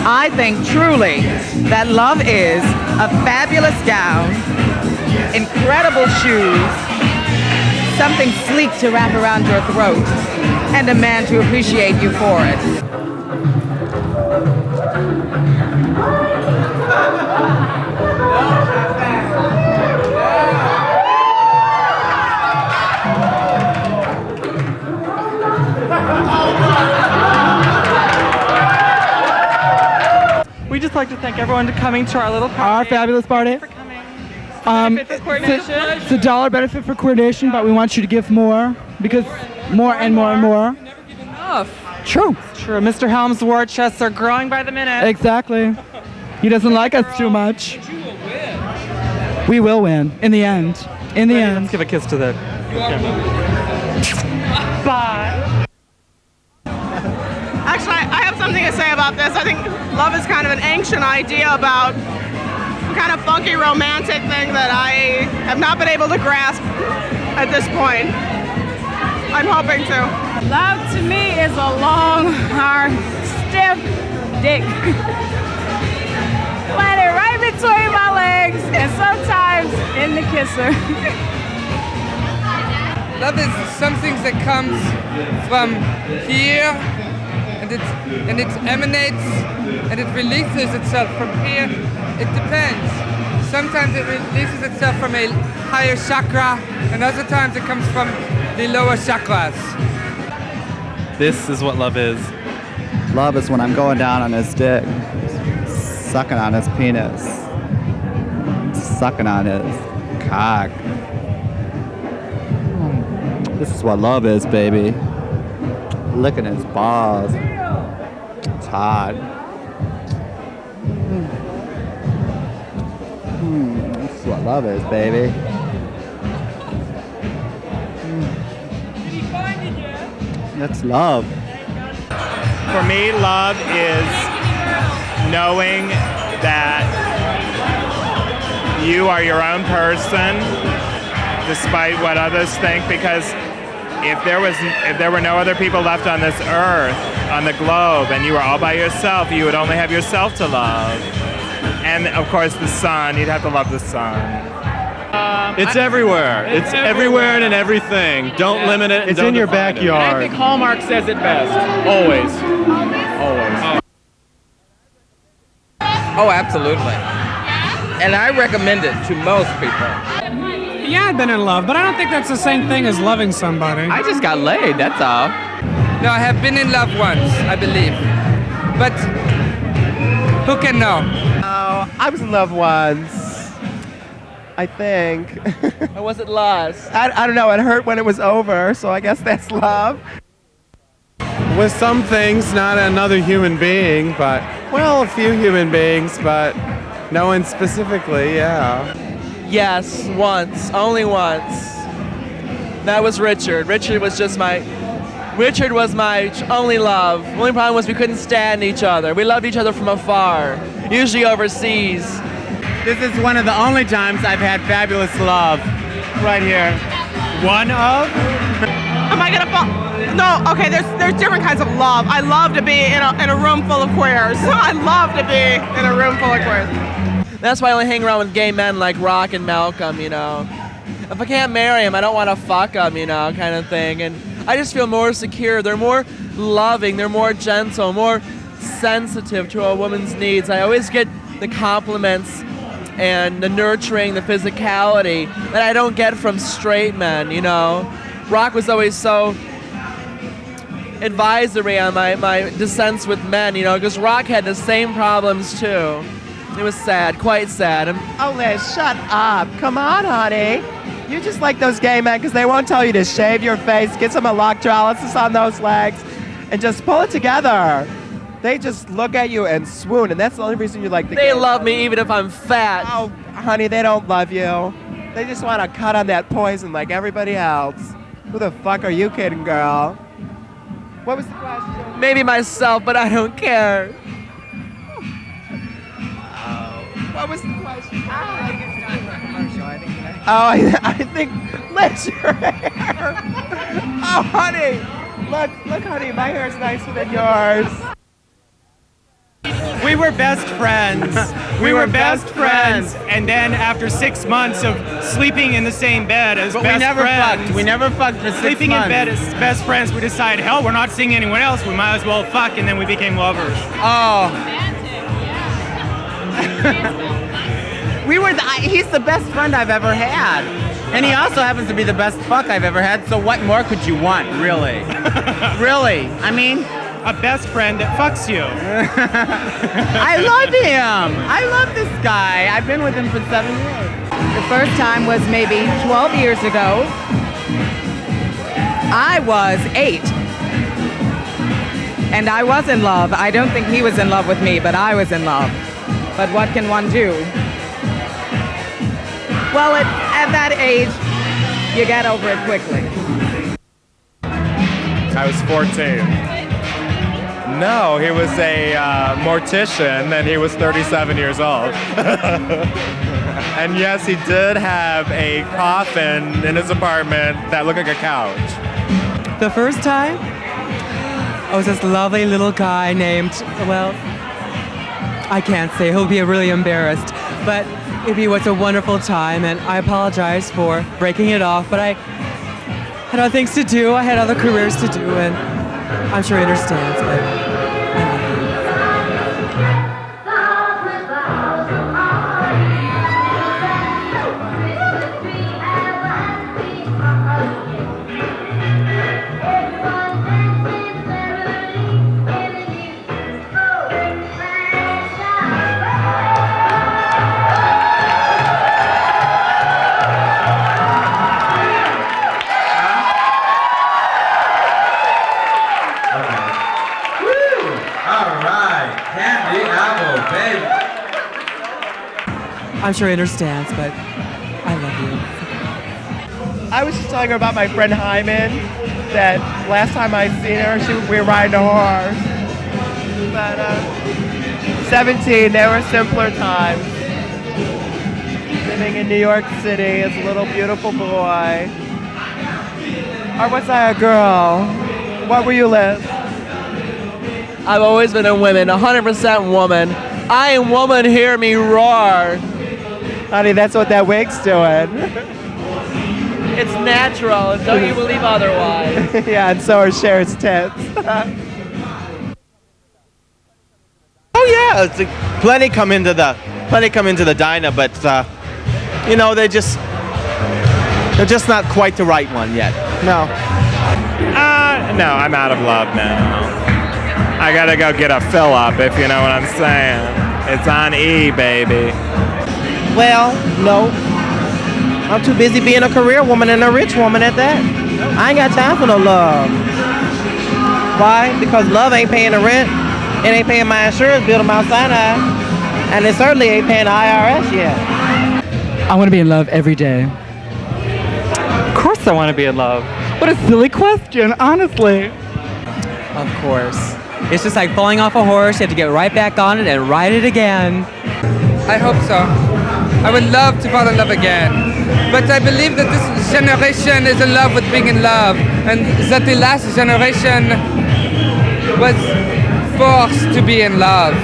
I think truly that love is a fabulous gown, incredible shoes, something sleek to wrap around your throat, and a man to appreciate you for it. We'd just like to thank everyone for coming to our little party. Our fabulous party. For coming. Benefit for Queer Nation. It's a $1 benefit for Queer Nation, but we want you to give more because more and more and more. We never give enough. True. True. Mr. Helms' war chests are growing by the minute. Exactly. He doesn't like us too much. But you will win. We will win in the end. In the end. Let's give a kiss to the camera. Bye. Actually, I have something to say about this. I think love is kind of an ancient idea about kind of funky romantic thing that I have not been able to grasp at this point. I'm hoping to. Love to me is a long, hard, stiff dick. Plant it right between my legs and sometimes in the kisser. Love is something that comes from here and it emanates and it releases itself from here. It depends. Sometimes it releases itself from a higher chakra and other times it comes from the lower chakras. This is what love is. Love is when I'm going down on his dick, sucking on his penis, sucking on his cock. This is what love is, baby. Licking his balls. It's hot. This is what love is, baby. That's love. For me, love is knowing that you are your own person, despite what others think, because if there were no other people left on this earth, on the globe, and you were all by yourself, you would only have yourself to love. And of course the sun, you'd have to love the sun. It's everywhere. It's everywhere and in everything. Don't limit it. It's in your backyard. And I think Hallmark says it best. Always. Always. Oh, absolutely. And I recommend it to most people. Yeah, I've been in love, but I don't think that's the same thing as loving somebody. I just got laid, that's all. No, I have been in love once, I believe. But who can know? Oh, I was in love once. I think. Or was it lust? I don't know. It hurt when it was over, so I guess that's love. With some things, not another human being, but, well, a few human beings, but no one specifically, yeah. Yes, once. Only once. That was Richard. Richard was my only love. The only problem was we couldn't stand each other. We loved each other from afar, usually overseas. This is one of the only times I've had fabulous love. Right here. One of? Am I gonna fall? No, okay, there's different kinds of love. I love to be in a room full of queers. I love to be in a room full of queers. That's why I only hang around with gay men like Rock and Malcolm, you know. If I can't marry him, I don't want to fuck him, you know, kind of thing. And I just feel more secure. They're more loving, they're more gentle, more sensitive to a woman's needs. I always get the compliments and the nurturing, the physicality that I don't get from straight men, you know. Rock was always so advisory on my descents with men, you know, because Rock had the same problems too. It was sad, quite sad. Oh, Liz, shut up. Come on, honey. You're just like those gay men because they won't tell you to shave your face, get some electrolysis on those legs, and just pull it together. They just look at you and swoon, and that's the only reason you like the They love me even if I'm fat. Oh, honey, they don't love you. They just want to cut on that poison like everybody else. Who the fuck are you kidding, girl? What was the question? Maybe myself, but I don't care. What was the question? I think let your hair. Oh, honey. Look, honey, my hair is nicer than yours. We We were best friends. We were best friends. And then after 6 months of sleeping in the same bed as But best we never friends, fucked. We never fucked for 6 sleeping months. in bed as best friends, we decided, hell, we're not seeing anyone else. We might as well fuck, and then we became lovers. Oh. He's the best friend I've ever had. And he also happens to be the best fuck I've ever had, so what more could you want, really? Really? I mean... A best friend that fucks you. I love him. I love this guy. I've been with him for 7 years. The first time was maybe 12 years ago. I was 8. And I was in love. I don't think he was in love with me, but I was in love. But what can one do? Well, at that age, you get over it quickly. I was 14. No, he was a mortician, and he was 37 years old. And yes, he did have a coffin in his apartment that looked like a couch. The first time, I was this lovely little guy named, well, I can't say, he'll be really embarrassed, but it was a wonderful time, and I apologize for breaking it off, but I had other things to do, I had other careers to do, and I'm sure he understands, but I love you. I'm sure he understands, but I love you. I was just telling her about my friend Hyman, that last time I seen her, we were riding a horse. But 17, there were simpler times. Living in New York City as a little beautiful boy. Or was I a girl? What were you, Liz? I've always been a woman, 100% woman. I am woman, hear me roar. Honey, that's what that wig's doing. It's natural, and don't you believe otherwise? Yeah, and so are Cher's tits. Oh yeah, plenty come into the diner, but you know they're just not quite the right one yet. No. No, I'm out of love now. I gotta go get a fill up, if you know what I'm saying. It's on E, baby. Well, no. I'm too busy being a career woman and a rich woman at that. I ain't got time for no love. Why? Because love ain't paying the rent. It ain't paying my insurance bill to Mount Sinai. And it certainly ain't paying the IRS yet. I want to be in love every day. Of course I want to be in love. What a silly question, honestly. Of course. It's just like falling off a horse. You have to get right back on it and ride it again. I hope so. I would love to fall in love again. But I believe that this generation is in love with being in love, and that the last generation was forced to be in love.